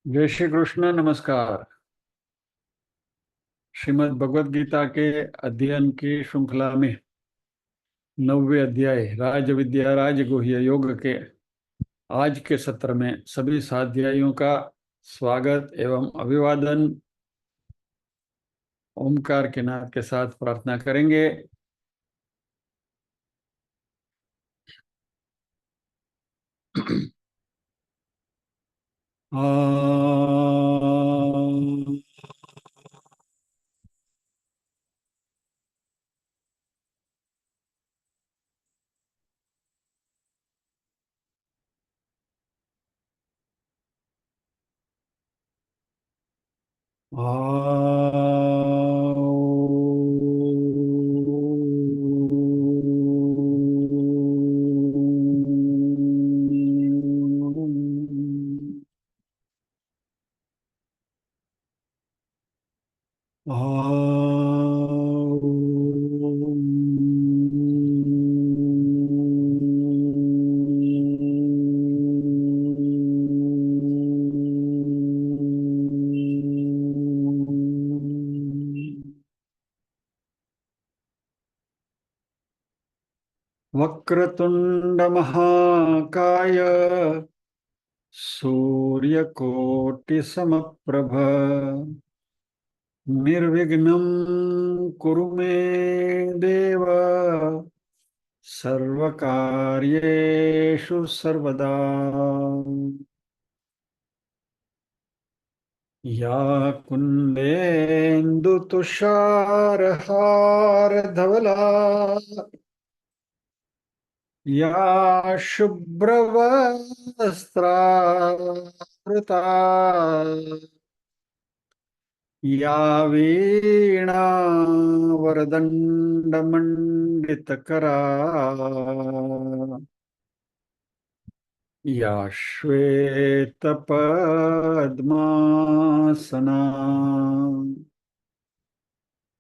जय श्री कृष्ण। नमस्कार। श्रीमद् भगवद गीता के अध्ययन की श्रृंखला में 9वें अध्याय राज विद्या राजगुह्य योग के आज के सत्र में सभी साध्यायियों का स्वागत एवं अभिवादन ओमकार के नाद के साथ प्रार्थना करेंगे। वक्रतुंड महाकाय सूर्यकोटि समप्रभ निर्विघ्नं कुरु मे देव सर्वकार्येषु सर्वदा। या कुन्देन्दु तुषारहार धवला या शुभ्रवस्त्रावृता या वीणावरदण्डमण्डितकरा या श्वेतपद्मासना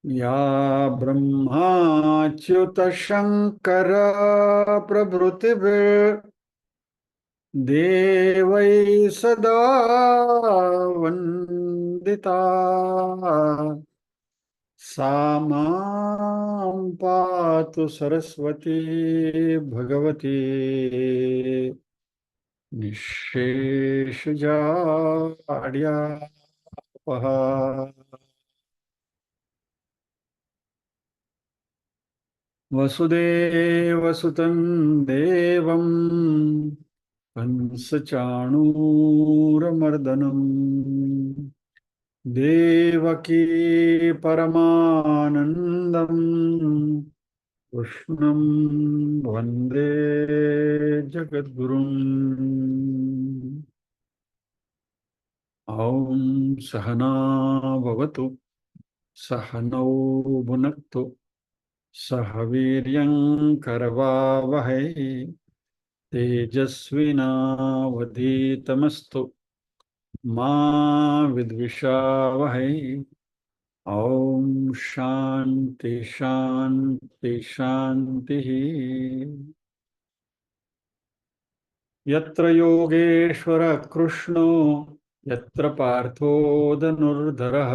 या ब्रह्माच्युतशङ्कर प्रभृतिभिर्देवैः सदा वन्दिता सा मां पातु सरस्वती भगवती निःशेषजाड्यापहा। वसुदेवसुतं देवं कंसचाणूरमर्दनम् देवकी परमानन्दम् कृष्णं वन्दे जगद्गुरुम्। ॐ सहना भवतु सहनौ भुनक्तु सह वीर्यं करवावहै तेजस्विनावधीतमस्तु मा विद्विषावहै। ओम शांति शांति शांति। यत्र योगेश्वर कृष्णो यत्र पार्थो धनुर्धरः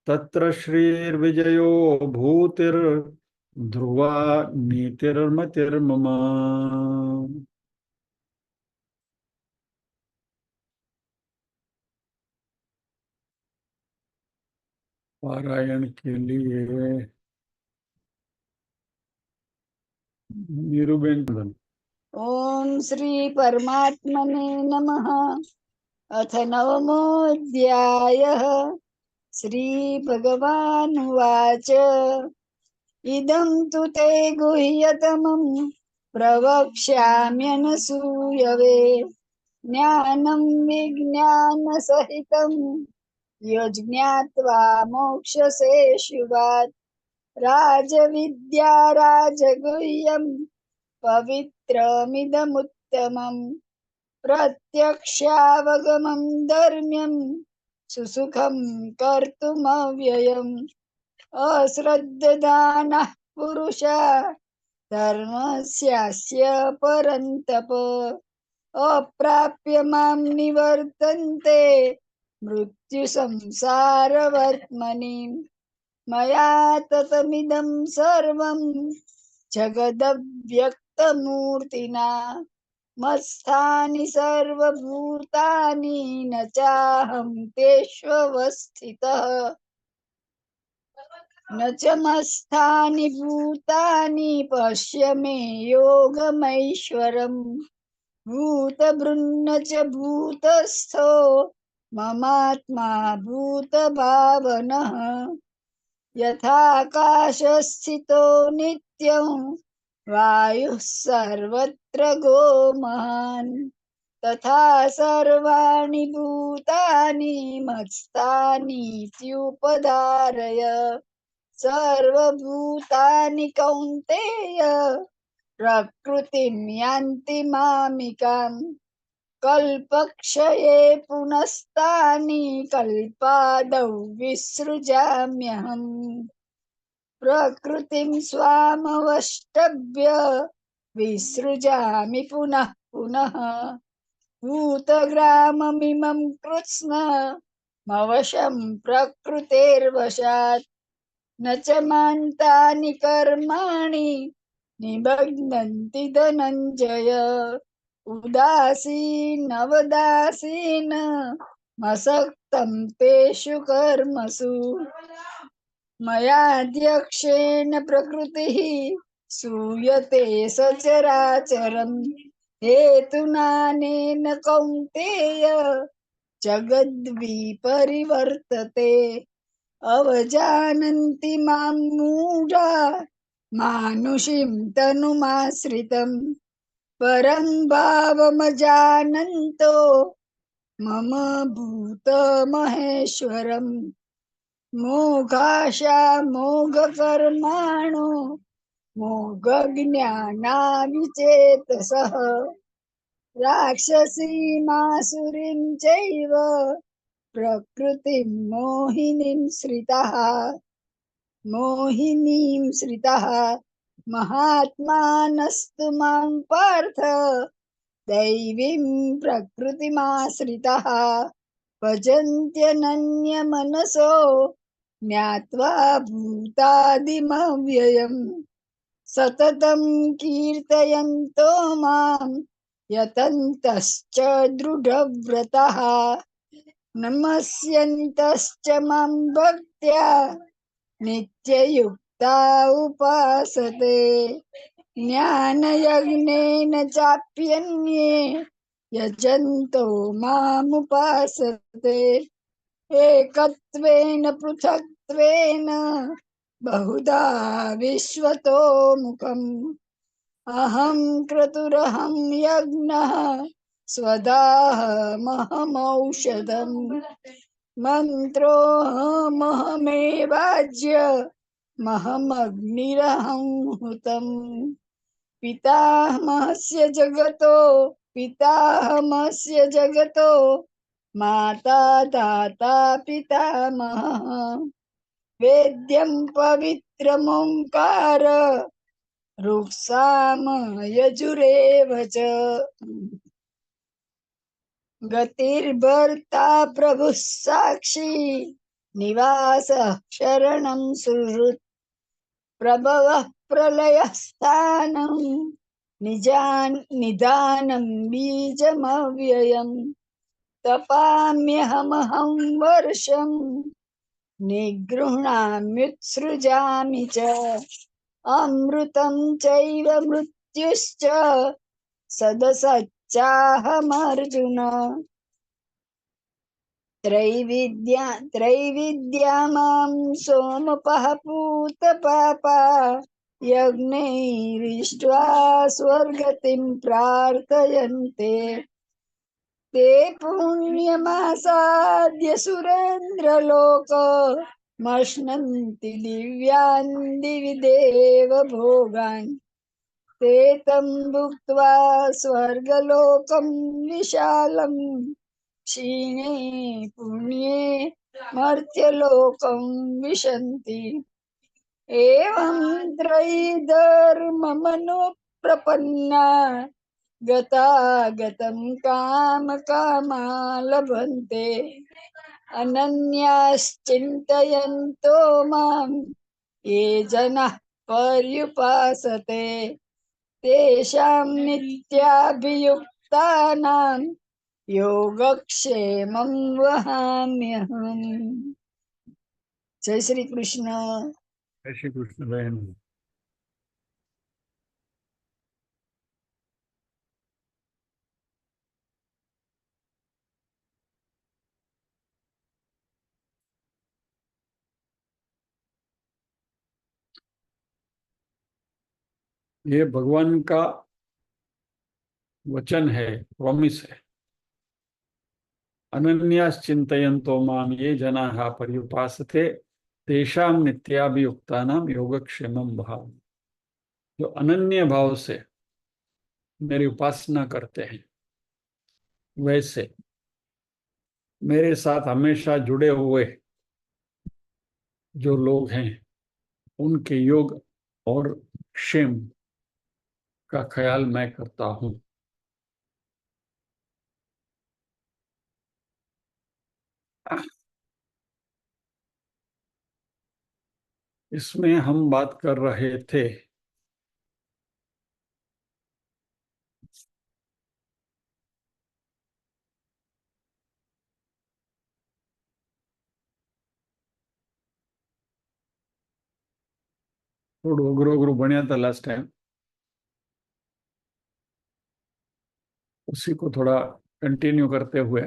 तत्र श्रीर्विजयो भूतिर्ध्रुवा नीतिर्मतिर्मम। पारायण के लिए नीरुबेन। ओम श्री परमात्मने नमः। अथ नवमोऽध्यायः। श्री भगवानुवाच इदं तु ते गुह्यतमं प्रवक्ष्याम्यनसूयवे ज्ञानं विज्ञानसहितं यज्ञात्वा मोक्षसे शुभात्। राजविद्या राजगुह्यम् पवित्रमिदमुत्तमम् प्रत्यक्षावगमं धर्म्यं सुसुखं कर्तुमव्ययम्। अश्रद्धदानः पुरुषा धर्मस्यास्य परन्तप अप्राप्य मां निवर्तन्ते मृत्यु संसार वर्त्मनि मया ततमिदं सर्वं जगदव्यक्तमूर्तिना मत्स्थानि सर्वभूतानि न चाहं तेष्वस्थितः न च मत्स्थानि भूतानि पश्य मे योगमैश्वरम् भूतभृन्न च भूतस्थो ममात्मा भूतभावनः यथाकाशस्थितो नित्यं वायुः सर्वत्र गो महान् तथा सर्वाणि भूतानि मत्स्थानीत्युपधारय सर्वभूतानि कौन्तेय प्रकृतिं यान्ति मामिकाम् कल्पक्षये पुनस्तानि कल्पादौ विसृजाम्यहम् प्रकृतिं स्वामवष्टभ्य विसृजामि पुनः पुनः भूतग्राममिमं कृत्स्नमवशं प्रकृतेर्वशात् न च मान्तानि कर्माणि निबध्नन्ति धनञ्जय उदासीनवदासीन मसक्तं तेषु कर्मसु मयाध्यक्षेण प्रकृतिः सूयते सचराचरम् हेतुनानेन कौन्तेय जगद्विपरिवर्तते अवजानन्ति मां मूढा मानुषीं तनुमाश्रितं परं भावमजानन्तो मम भूतमहेश्वरम् मोघाशा मोघकर्माणो मोघज्ञानाविचेतसः राक्षसीमासुरीं चैव प्रकृतिं मोहिनीं श्रितः महात्मानस्तु मां पार्थ दैवीं प्रकृतिमाश्रितः भजन्त्यनन्यमनसो ज्ञात्वा भूतादिमव्ययम् सततं कीर्तयन्तो मां यतन्तश्च दृढव्रतः नमस्यन्तश्च मां भक्त्या नित्ययुक्ता उपासते ज्ञानयज्ञेन चाप्यन्ये यजन्तो मामुपासते एकत्वेन पृथक्त्वेन बहुधा विश्वतो मुखम् अहं क्रतुरहं यज्ञः स्वदाहमहमौषधम् मन्त्रोऽहमहमेवाज्यमहमग्निरहं हुतम् पितामहस्य जगतो माता दाता पितामहः वेद्यं पवित्रमोङ्कार ऋक्साम यजुरेव च गतिर्भर्ता प्रभुः साक्षी निवासः शरणं सुहृत् प्रभवः प्रलयः स्थानं निदानं बीजमव्ययम् तपाम्यहमहं वर्षं निगृह्णाम्युत्सृजामि च अमृतं चैव मृत्युश्च सदसच्चाहमर्जुन त्रैविद्या मां सोमपः पूतपापा यज्ञैरिष्ट्वा स्वर्गतिं प्रार्थयन्ते ते पुण्यमासाद्य सुरेन्द्रलोक मश्नन्ति दिव्यान् दिवि देव भोगान् ते तं भुक्त्वा स्वर्गलोकं विशालम् क्षीणे पुण्ये मर्त्यलोकं विशन्ति एवं त्रयी धर्ममनुप्रपन्ना गतागतं काम कामा लभन्ते अनन्याश्चिन्तयन्तो मां ये जनाः पर्युपासते तेषां नित्याभियुक्तानां योगक्षेमं वहाम्यहम्। जय श्री कृष्ण। जय श्री कृष्ण बहन। ये भगवान का वचन है, प्रॉमिस है। अनन्यास चिंतयन्तो माम ये जनाः पर्युपासते तेषां नित्याभियुक्तानां योगक्षेमं भाव। जो अनन्य भाव से मेरी उपासना करते हैं, वैसे मेरे साथ हमेशा जुड़े हुए जो लोग हैं, उनके योग और क्षेम का ख्याल मैं करता हूं। इसमें हम बात कर रहे थे थोड़ा उग्र उग्र बढ़िया था लास्ट टाइम, उसी को थोड़ा कंटिन्यू करते हुए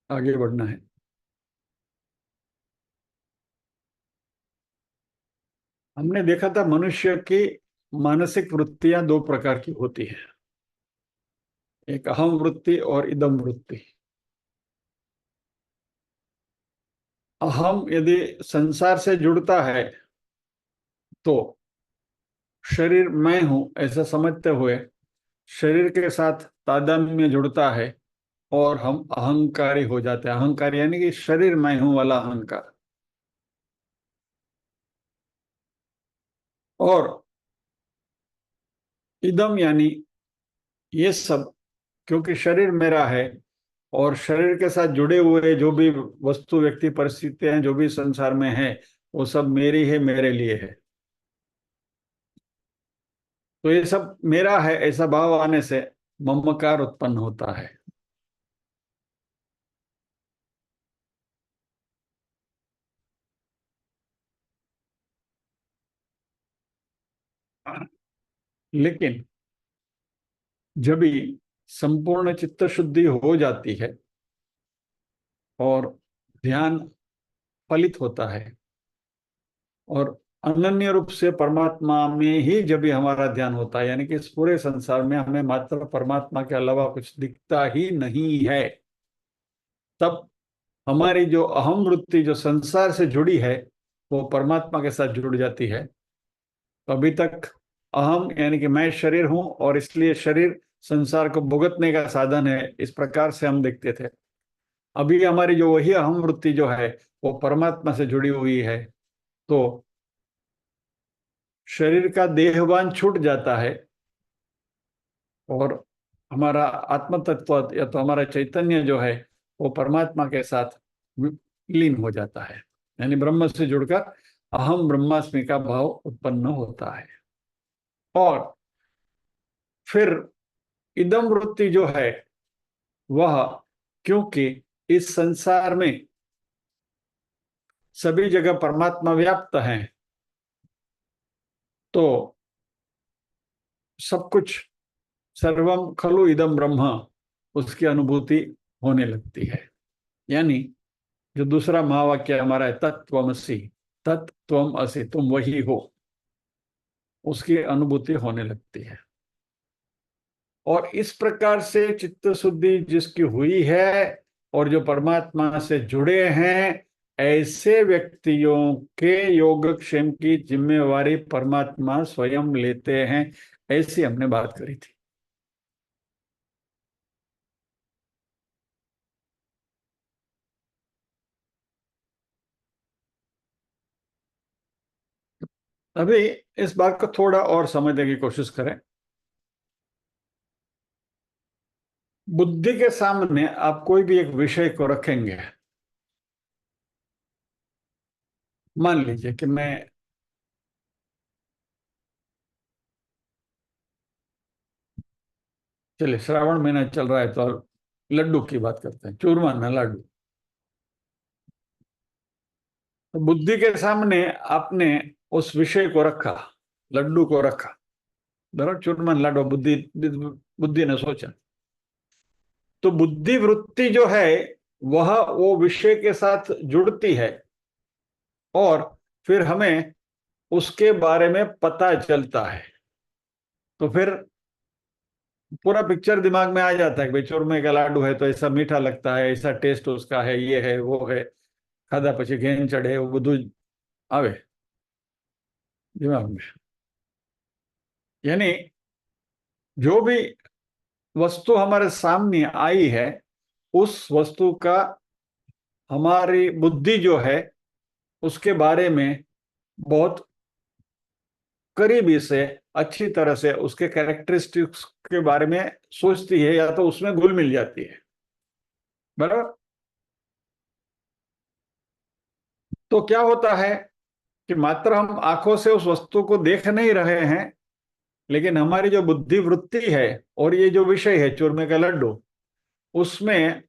आगे बढ़ना है। हमने देखा था मनुष्य की मानसिक वृत्तियां दो प्रकार की होती है, एक अहम वृत्ति और इदम वृत्ति। अहम यदि संसार से जुड़ता है तो शरीर मैं हूं ऐसा समझते हुए शरीर के साथ तादात्म्य जुड़ता है और हम अहंकारी हो जाते हैं। अहंकार यानी कि शरीर मैं हूं वाला अहंकार। और इदम यानी ये सब, क्योंकि शरीर मेरा है और शरीर के साथ जुड़े हुए जो भी वस्तु व्यक्ति परिस्थितियां हैं जो भी संसार में है, वो सब मेरी है, मेरे लिए है। तो ये सब मेरा है ऐसा भाव आने से ममकार उत्पन्न होता है। लेकिन जब भी संपूर्ण चित्त शुद्धि हो जाती है और ध्यान फलित होता है और अनन्य रूप से परमात्मा में ही जब भी हमारा ध्यान होता है, यानी कि इस पूरे संसार में हमें मात्र परमात्मा के अलावा कुछ दिखता ही नहीं है, तब हमारी जो अहम वृत्ति जो संसार से जुड़ी है वो परमात्मा के साथ जुड़ जाती है। तो अभी तक अहम यानी कि मैं शरीर हूं और इसलिए शरीर संसार को भुगतने का साधन है, इस प्रकार से हम देखते थे। अभी हमारी जो वही अहम वृत्ति जो है वो परमात्मा से जुड़ी हुई है, तो शरीर का देहभान छूट जाता है और हमारा आत्म तत्व या तो हमारा चैतन्य जो है वो परमात्मा के साथ लीन हो जाता है, यानी ब्रह्म से जुड़कर अहम ब्रह्मास्मि का भाव उत्पन्न होता है। और फिर इदम वृत्ति जो है वह, क्योंकि इस संसार में सभी जगह परमात्मा व्याप्त है, तो सब कुछ सर्वम खलु इदम ब्रह्म उसकी अनुभूति होने लगती है। यानी जो दूसरा महावाक्य हमारा है तत्त्वमसि, तत्त्वम असि, तुम वही हो, उसकी अनुभूति होने लगती है। और इस प्रकार से चित्त शुद्धि जिसकी हुई है और जो परमात्मा से जुड़े हैं, ऐसे व्यक्तियों के योगक्षेम की जिम्मेवारी परमात्मा स्वयं लेते हैं, ऐसी हमने बात करी थी। अभी इस बात को थोड़ा और समझने की कोशिश करें। बुद्धि के सामने आप कोई भी एक विषय को रखेंगे। मान लीजिए कि मैं, चलिए श्रावण महीना चल रहा है तो लड्डू की बात करते हैं, चूरमा ना लड्डू। तो बुद्धि के सामने आपने उस विषय को रखा, लड्डू को रखा, बराबर, चूरमन लाडो, बुद्धि बुद्धि ने सोचा। तो बुद्धि वृत्ति जो है वह वो विषय के साथ जुड़ती है और फिर हमें उसके बारे में पता चलता है। तो फिर पूरा पिक्चर दिमाग में आ जाता है कि भाई चूरमे का लाडू है तो ऐसा मीठा लगता है, ऐसा टेस्ट उसका है, ये है वो है, खाधा પછી घेन चढ़े, वो બધું आवे दिमाग में। यानी जो भी वस्तु हमारे सामने आई है उस वस्तु का हमारी बुद्धि जो है उसके बारे में बहुत करीबी से, अच्छी तरह से उसके कैरेक्टरिस्टिक्स के बारे में सोचती है या तो उसमें घुल मिल जाती है, बराबर। तो क्या होता है कि मात्र हम आंखों से उस वस्तु को देख नहीं रहे हैं, लेकिन हमारी जो बुद्धि वृत्ति है और ये जो विषय है चूरमे का लड्डू, उसमें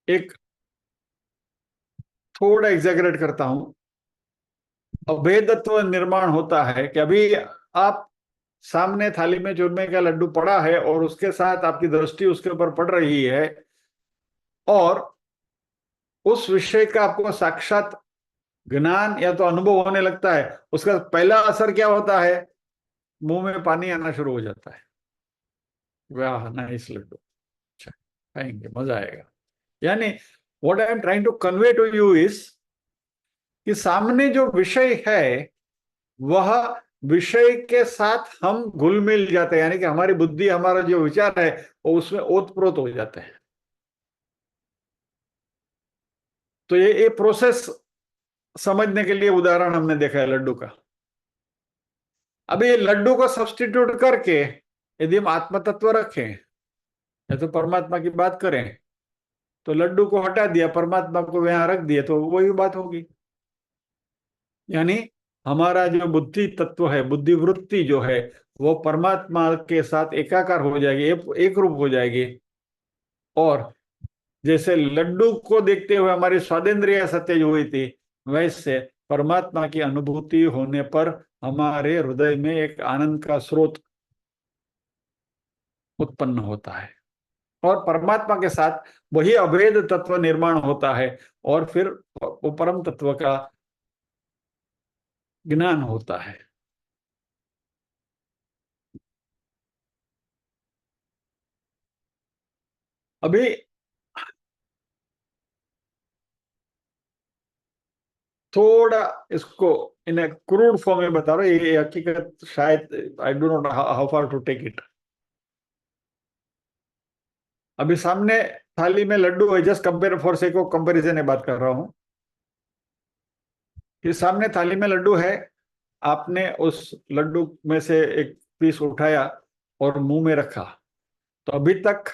एक, थोड़ा एग्जैगरेट करता हूं, अभेदत्व निर्माण होता है कि अभी आप सामने थाली में चूरमे का लड्डू पड़ा है और उसके साथ आपकी दृष्टि उसके ऊपर पड़ रही है और उस विषय का आपको साक्षात ज्ञान या तो अनुभव होने लगता है। उसका पहला असर क्या होता है, मुंह में पानी आना शुरू हो जाता है, वाह नाइस लड्डू, अच्छा खाएंगे, मजा आएगा। यानी what I am trying to convey to you is कि सामने जो विषय है वह विषय के साथ हम घुल मिल जाते हैं, यानी कि हमारी बुद्धि, हमारा जो विचार है वो उसमें ओतप्रोत हो जाते हैं। तो ये प्रोसेस समझने के लिए उदाहरण हमने देखा है लड्डू का। अभी ये लड्डू को सब्स्टिट्यूट करके यदि हम आत्म तत्व रखें या तो परमात्मा की बात करें, तो लड्डू को हटा दिया, परमात्मा को वहां रख दिया, तो वही बात होगी। यानी हमारा जो बुद्धि तत्व है, बुद्धि वृत्ति जो है, वो परमात्मा के साथ एकाकार हो जाएगी, एक रूप हो जाएगी। और जैसे लड्डू को देखते हुए हमारी स्वादेंद्रिय सतेज हुई थी, वैसे परमात्मा की अनुभूति होने पर हमारे हृदय में एक आनंद का स्रोत उत्पन्न होता है और परमात्मा के साथ वही अभेद तत्व निर्माण होता है और फिर वो परम तत्व का ज्ञान होता है। अभी थोड़ा इसको इन क्रूड फॉर्म में बता रहा हूँ, ये हकीकत शायद I do not how far to take it. अभी सामने थाली में लड्डू है, just compare for sake of comparison में बात कर रहा हूं कि सामने थाली में लड्डू है, आपने उस लड्डू में से एक पीस उठाया और मुंह में रखा, तो अभी तक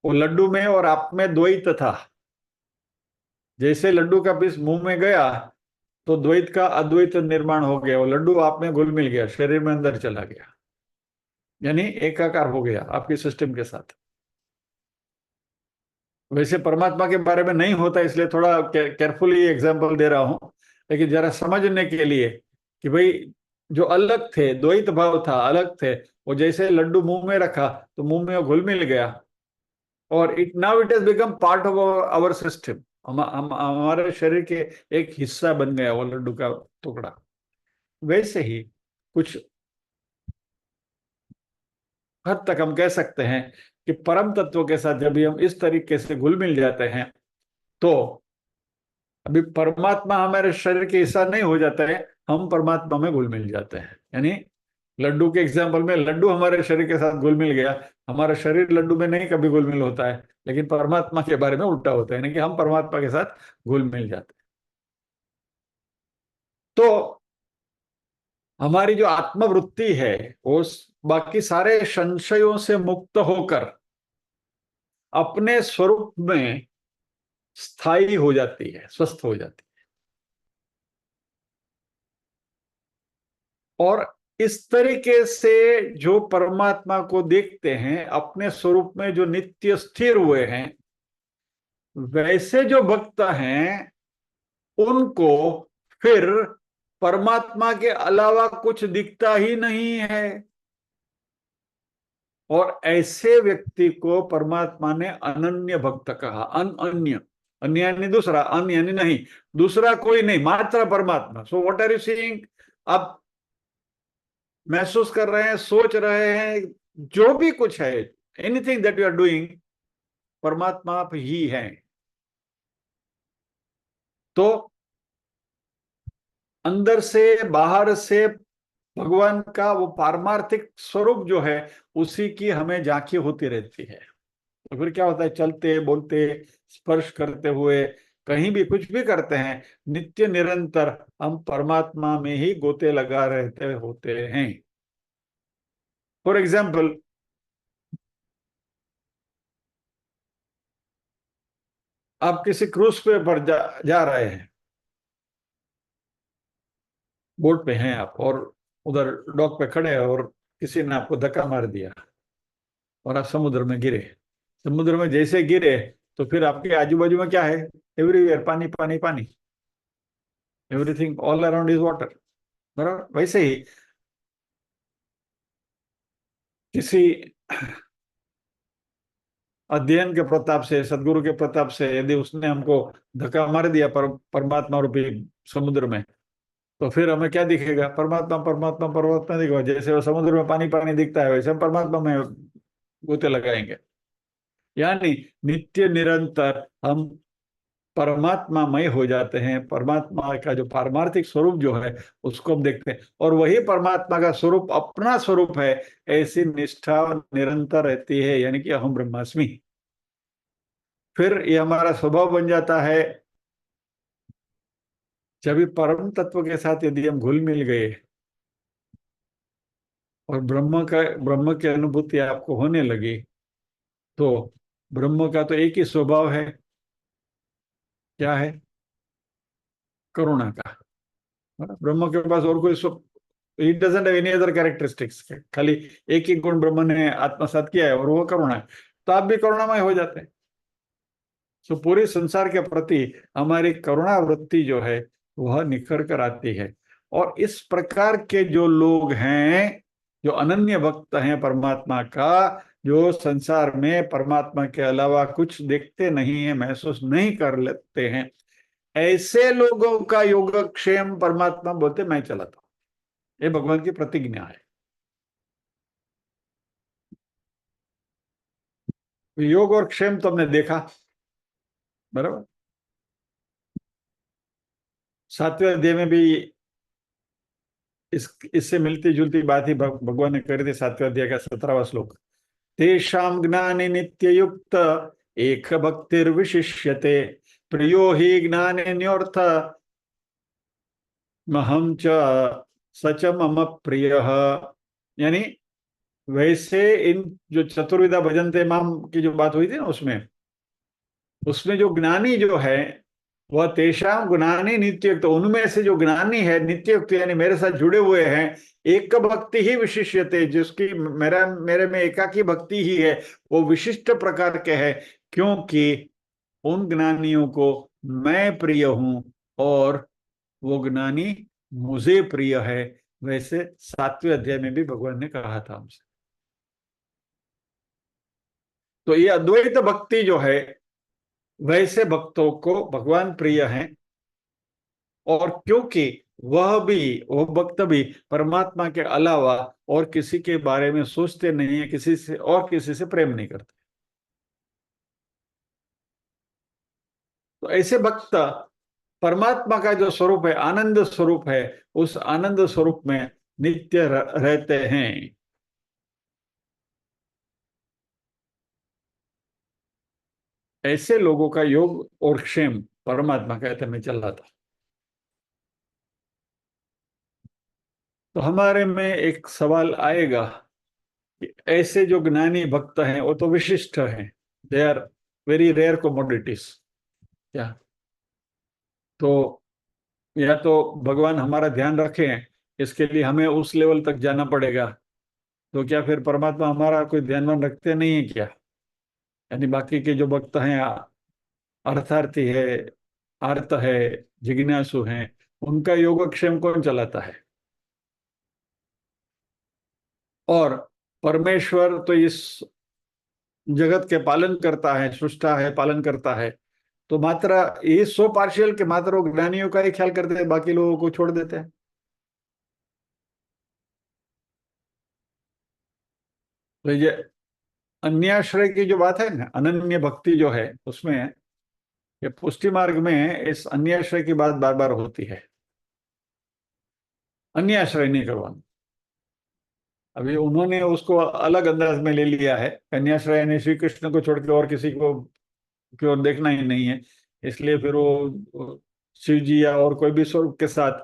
वो लड्डू में और आप में द्वैत था। जैसे लड्डू का पीस मुंह में गया तो द्वैत का अद्वैत निर्माण हो गया, वो लड्डू आप में घुल मिल गया, शरीर में अंदर चला गया, यानी एकाकार हो गया आपके सिस्टम के साथ। वैसे परमात्मा के बारे में नहीं होता, इसलिए थोड़ा केयरफुली एग्जांपल दे रहा हूं, लेकिन जरा समझने के लिए कि भाई जो अलग थे, द्वैत भाव था, अलग थे, वो जैसे लड्डू मुंह में रखा तो मुंह में वो घुल मिल गया और it now it has become part of our system, हम हमारे शरीर के एक हिस्सा बन गया वो लड्डू का टुकड़ा। वैसे ही कुछ हद तक हम कह सकते हैं कि परम तत्व के साथ जब भी हम इस तरीके से घुल मिल जाते हैं तो अभी परमात्मा हमारे शरीर के हिस्सा नहीं हो जाता है, हम परमात्मा में घुल मिल जाते हैं। यानी लड्डू के एग्जाम्पल में लड्डू हमारे शरीर के साथ घुल मिल गया, हमारा शरीर लड्डू में नहीं कभी घुल मिल होता है, लेकिन परमात्मा के बारे में उल्टा होता है, यानी कि हम परमात्मा के साथ घुल मिल जाते हैं। तो हमारी जो आत्मवृत्ति है वो बाकी सारे संशयों से मुक्त होकर अपने स्वरूप में स्थायी हो जाती है, स्वस्थ हो जाती है। और इस तरीके से जो परमात्मा को देखते हैं, अपने स्वरूप में जो नित्य स्थिर हुए हैं, वैसे जो भक्त हैं उनको फिर परमात्मा के अलावा कुछ दिखता ही नहीं है। और ऐसे व्यक्ति को परमात्मा ने अनन्य भक्त कहा। अन्य, अन्य यानी दूसरा, अन्य यानी नहीं, दूसरा कोई नहीं, मात्र परमात्मा। So what are you seeing? आप महसूस कर रहे हैं, सोच रहे हैं, जो भी कुछ है, anything that you are doing, परमात्मा आप ही हैं। तो अंदर से बाहर से भगवान का वो पारमार्थिक स्वरूप जो है, उसी की हमें झांकी होती रहती है। तो फिर क्या होता है, चलते बोलते स्पर्श करते हुए कहीं भी कुछ भी करते हैं, नित्य निरंतर हम परमात्मा में ही गोते लगा रहते होते हैं। फॉर एग्जाम्पल, आप किसी क्रूज पे पर जा रहे हैं, बोट पे हैं आप, और उधर डॉक पे खड़े हैं, और किसी ने आपको धक्का मार दिया और आप समुद्र में गिरे। समुद्र में जैसे गिरे, तो फिर आपके आजू बाजू में क्या है? एवरीवेयर पानी पानी पानी, everything all around is water. बराबर वैसे ही किसी अध्ययन के प्रताप से, सदगुरु के प्रताप से यदि उसने हमको धक्का मार दिया परमात्मा रूपी समुद्र में, तो फिर हमें क्या दिखेगा? परमात्मा परमात्मा परमात्मा दिखेगा। जैसे वो समुद्र में पानी पानी दिखता है, वैसे हम परमात्मा में गोते लगाएंगे। यानी नित्य निरंतर हम परमात्मामय हो जाते हैं। परमात्मा का जो पारमार्थिक स्वरूप जो है, उसको हम देखते हैं, और वही परमात्मा का स्वरूप अपना स्वरूप है, ऐसी निष्ठा निरंतर रहती है, यानी कि अहम ब्रह्मास्मि। फिर ये हमारा स्वभाव बन जाता है। जब भी परम तत्व के साथ यदि हम घुल मिल गए और ब्रह्म की अनुभूति आपको होने लगी, तो ब्रह्म का तो एक ही स्वभाव है। क्या है? करुणा का। ब्रह्म के पास और कोई he doesn't have any other characteristics. खाली एक ही गुण ब्रह्म ने आत्मसात किया है, और वो करुणा है। तो आप भी करुणामय हो जाते हैं। तो पूरे संसार के प्रति हमारी करुणा वृत्ति जो है, वह निखर कर आती है। और इस प्रकार के जो लोग हैं, जो अनन्य भक्त हैं परमात्मा का, जो संसार में परमात्मा के अलावा कुछ देखते नहीं है, महसूस नहीं कर लेते हैं, ऐसे लोगों का योगक्षेम परमात्मा बोलते मैं चलाता हूं। ये भगवान की प्रतिज्ञा है। योग और क्षेम तो हमने देखा, बराबर। सातवें अध्याय में भी इससे मिलती जुलती बात ही भगवान ने करी थी। सातवें अध्याय का 17वां श्लोक, तेषां ज्ञाने नित्य युक्त एक भक्तिर्विशिष्यते, प्रियो ही ज्ञानिन्योर्थ महम च सच मम प्रिय। यानी वैसे इन जो चतुर्विधा भजन्ते माम की जो बात हुई थी ना, उसमें उसमें जो ज्ञानी जो है, वह तेषाम ज्ञानी नित्य, तो उनमें से जो ज्ञानी है नित्युक्त, यानी मेरे साथ जुड़े हुए हैं, एक भक्ति ही विशिष्यते, जिसकी मेरा मेरे में एकाकी भक्ति ही है, वो विशिष्ट प्रकार के है, क्योंकि उन ज्ञानियों को मैं प्रिय हूं, और वो ज्ञानी मुझे प्रिय है। वैसे सातवें अध्याय में भी भगवान ने कहा था हमसे। तो ये अद्वैत भक्ति जो है, वैसे भक्तों को भगवान प्रिय हैं। और क्योंकि वो भक्त भी परमात्मा के अलावा और किसी के बारे में सोचते नहीं है, किसी से प्रेम नहीं करते, तो ऐसे भक्त परमात्मा का जो स्वरूप है, आनंद स्वरूप है, उस आनंद स्वरूप में नित्य रहते हैं। ऐसे लोगों का योग और क्षेम परमात्मा कहते में चल रहा था। तो हमारे में एक सवाल आएगा कि ऐसे जो ज्ञानी भक्त हैं वो तो विशिष्ट हैं, they are very rare commodities. क्या तो या तो भगवान हमारा ध्यान रखें, इसके लिए हमें उस लेवल तक जाना पड़ेगा। तो क्या फिर परमात्मा हमारा कोई ध्यान रखते नहीं है क्या? यानी बाकी के जो भक्त हैं, अर्थार्थी है, आर्त है, जिज्ञासु हैं, उनका योगक्षेम कौन चलाता है? और परमेश्वर तो इस जगत के पालन करता है, सृष्टा है, पालन करता है। तो मात्र ये सो पार्शियल के मात्र वो ज्ञानियों का ही ख्याल करते हैं, बाकी लोगों को छोड़ देते हैं। तो ये अन्याश्रय की जो बात है ना, अनन्य भक्ति जो है उसमें, ये पुष्टि मार्ग में इस अन्याश्रय की बात बार बार होती है। अन्याश्रय नहीं करवाना। अभी उन्होंने उसको अलग अंदाज में ले लिया है, अन्याश्रय यानी श्री कृष्ण को छोड़ के और किसी को की ओर देखना ही नहीं है। इसलिए फिर वो शिव जी या और कोई भी स्वरूप के साथ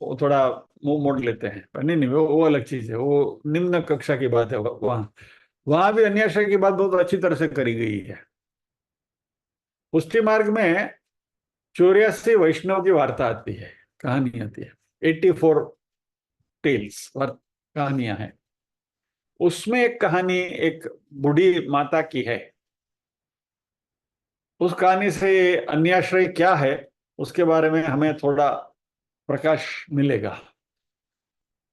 वो थोड़ा मुंह मोड़ लेते हैं। पर नहीं नहीं, वो अलग चीज है, वो निम्न कक्षा की बात है। वहाँ वहां भी अन्याश्रय की बात बहुत अच्छी तरह से करी गई है। पुष्टि मार्ग में 84 वैष्णव की वार्ता आती है, कहानी आती है। 84 टेल्स कहानियां हैं। उसमें एक कहानी एक बूढ़ी माता की है। उस कहानी से अन्याश्रय क्या है उसके बारे में हमें थोड़ा प्रकाश मिलेगा।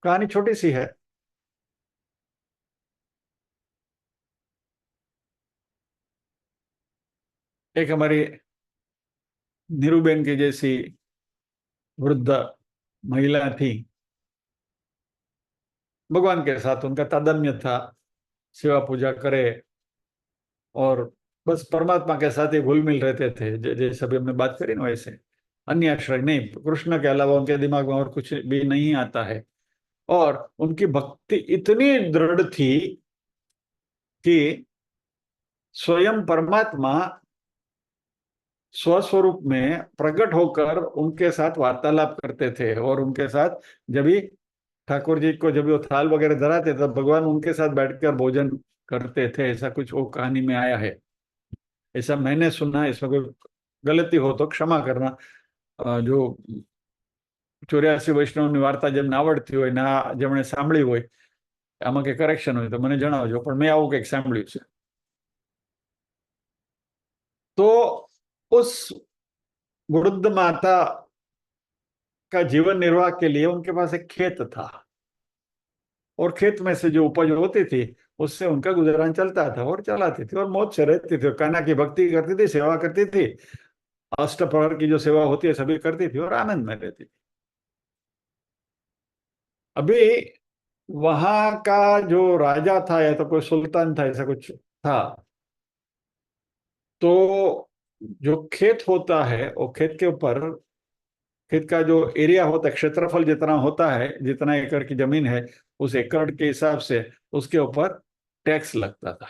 कहानी छोटी सी है। एक हमारी नीरूबेन की जैसी वृद्ध महिला थी। भगवान के साथ उनका तादात्म्य था, सेवा पूजा करे और बस परमात्मा के साथ ही घुल मिल रहते थे। जैसे अभी हमने बात करी ना, वैसे अन्य आश्रय नहीं, कृष्ण के अलावा उनके दिमाग में और कुछ भी नहीं आता है। और उनकी भक्ति इतनी दृढ़ थी कि स्वयं परमात्मा स्वस्वरूप में प्रकट होकर उनके साथ वार्तालाप करते थे। और उनके साथ जब भी ठाकुर जी को जब भी वो थाल वगैरह धराते तब भगवान उनके साथ बैठकर भोजन करते थे। ऐसा कुछ वो कहानी में आया है, ऐसा मैंने सुना है। इसमें कोई गलती हो तो क्षमा करना। जो 84 વૈષ્ણવની વાર્તા જેમને આવડતી હોય ને આ જેમણે સાંભળી હોય, આમાં કઈ કરેક્શન હોય તો મને જણાવજો, પણ મેં આવું કંઈક સાંભળ્યું છે। तो उस वृद्ध माता का जीवन निर्वाह के लिए उनके पास एक खेत था, और खेत में से जो उपज होती थी उससे उनका गुजरान चलता था और चलाती थी और मौज से रहती थी। और कान्हा की भक्ति करती थी, सेवा करती थी, अष्टप्रहर की जो सेवा होती है सभी करती थी और आनंद में रहती थी। अभी वहां का जो राजा था या तो कोई सुल्तान था, ऐसा कुछ था। तो जो खेत होता है वो खेत के ऊपर, खेत का जो एरिया होता है, क्षेत्रफल जितना होता है, जितना एकड़ की जमीन है उस एकड़ के हिसाब से उसके ऊपर टैक्स लगता था।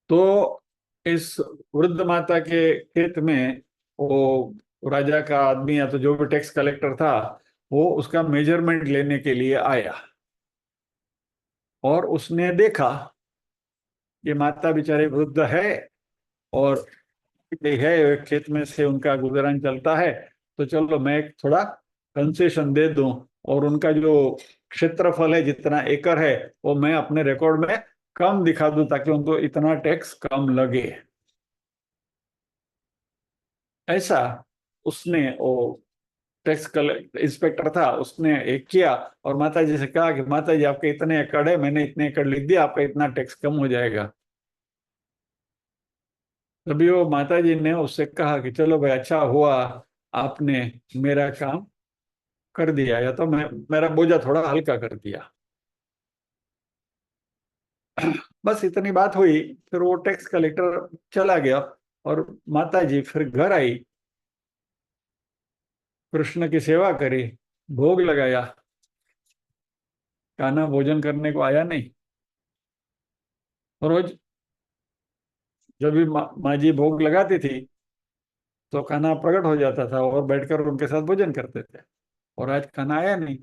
तो इस वृद्ध माता के खेत में वो राजा का आदमी या तो जो भी टैक्स कलेक्टर था वो उसका मेजरमेंट लेने के लिए आया। और उसने देखा ये माता बेचारे वृद्ध है और ये है खेत में से उनका गुजरान चलता है, तो चलो मैं एक थोड़ा कंसेशन दे दूं और उनका जो क्षेत्रफल है जितना एकड़ है वो मैं अपने रिकॉर्ड में कम दिखा दूं ताकि उनको इतना टैक्स कम लगे। ऐसा उसने वो टैक्स कलेक्ट इंस्पेक्टर था उसने एक किया और माता जी से कहा कि माता जी आपके इतने एकड़ है, मैंने इतने एकड़ लिख दिया, आपका इतना टैक्स कम हो जाएगा। तभी वो माता जी ने उससे कहा कि चलो भाई अच्छा हुआ आपने मेरा काम कर दिया, या तो मैं मेरा बोझा थोड़ा हल्का कर दिया। बस इतनी बात हुई। फिर वो टैक्स कलेक्टर चला गया और माता जी फिर घर आई, कृष्ण की सेवा करी, भोग लगाया। कान्हा भोजन करने को आया नहीं। रोज जब भी माँ जी भोग लगाती थी तो कान्हा प्रकट हो जाता था और बैठकर उनके साथ भोजन करते थे। और आज कान्हा आया नहीं,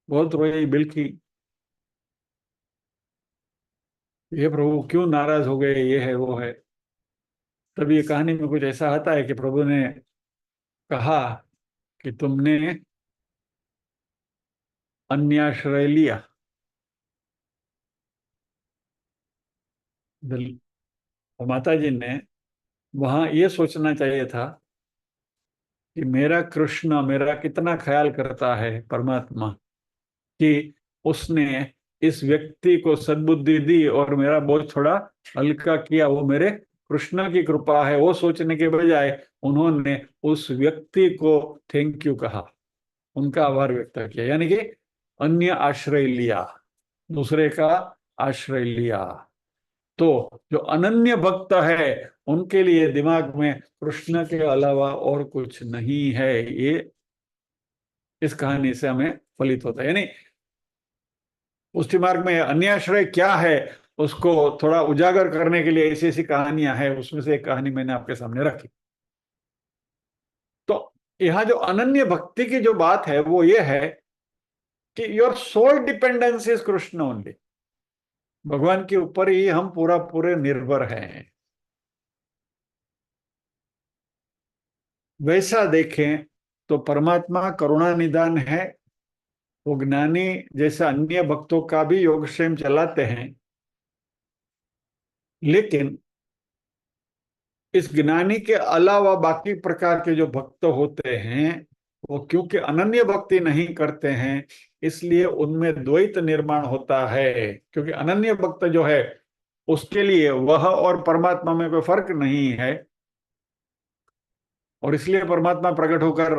बहुत रोई बिलखी। ये प्रभु क्यों नाराज हो गए, ये है वो है। तब ये कहानी में कुछ ऐसा आता है कि प्रभु ने कहा कि तुमने अन्याश्रय लिया। और माता जी ने वहां ये सोचना चाहिए था कि मेरा कृष्ण मेरा कितना ख्याल करता है परमात्मा, कि उसने इस व्यक्ति को सद्बुद्धि दी और मेरा बोझ थोड़ा हल्का किया। वो मेरे कृष्ण की कृपा है, वो सोचने के बजाय उन्होंने उस व्यक्ति को थैंक यू कहा, उनका आभार व्यक्त किया, यानी कि अन्य आश्रय लिया, दूसरे का आश्रय लिया। तो जो अनन्य भक्त है उनके लिए दिमाग में कृष्ण के अलावा और कुछ नहीं है। ये इस कहानी से हमें फलित होता है। यानी पुष्टि मार्ग में अन्याश्रय क्या है उसको थोड़ा उजागर करने के लिए ऐसी ऐसी कहानियां हैं, उसमें से एक कहानी मैंने आपके सामने रखी। तो यहाँ जो अनन्य भक्ति की जो बात है वो ये है कि your soul dependence is Krishna only. भगवान के ऊपर ही हम पूरा पूरे निर्भर हैं। वैसा देखें तो परमात्मा करुणा निदान है। वो ज्ञानी जैसे अन्य भक्तों का भी योगक्षेम चलाते हैं, लेकिन इस ज्ञानी के अलावा बाकी प्रकार के जो भक्त होते हैं वो क्योंकि अनन्य भक्ति नहीं करते हैं, इसलिए उनमें द्वैत निर्माण होता है। क्योंकि अनन्य भक्त जो है उसके लिए वह और परमात्मा में कोई फर्क नहीं है, और इसलिए परमात्मा प्रकट होकर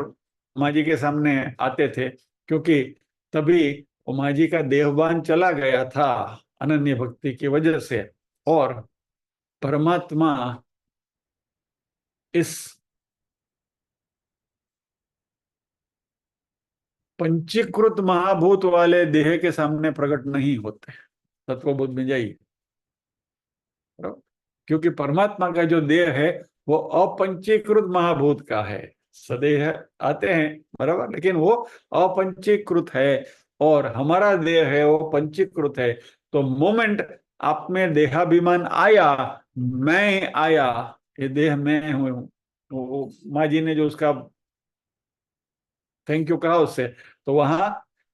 माँ जी के सामने आते थे, क्योंकि तभी वो माँ जी का देहभान चला गया था अनन्य भक्ति की वजह से। और परमात्मा इस पंचीकृत महाभूत वाले देह के सामने प्रकट नहीं होते। तत्वबोध में जाइए, बराबर? क्योंकि परमात्मा का जो देह है वो अपंचीकृत महाभूत का है। सदेह आते हैं, बराबर, लेकिन वो अपंचीकृत है, और हमारा देह है वो पंचीकृत है। तो मोमेंट आप में देहाभिमान आया, मैं आया, ये देह मैं हूं, माँ जी ने जो उसका थैंक यू कहा उससे, तो वहां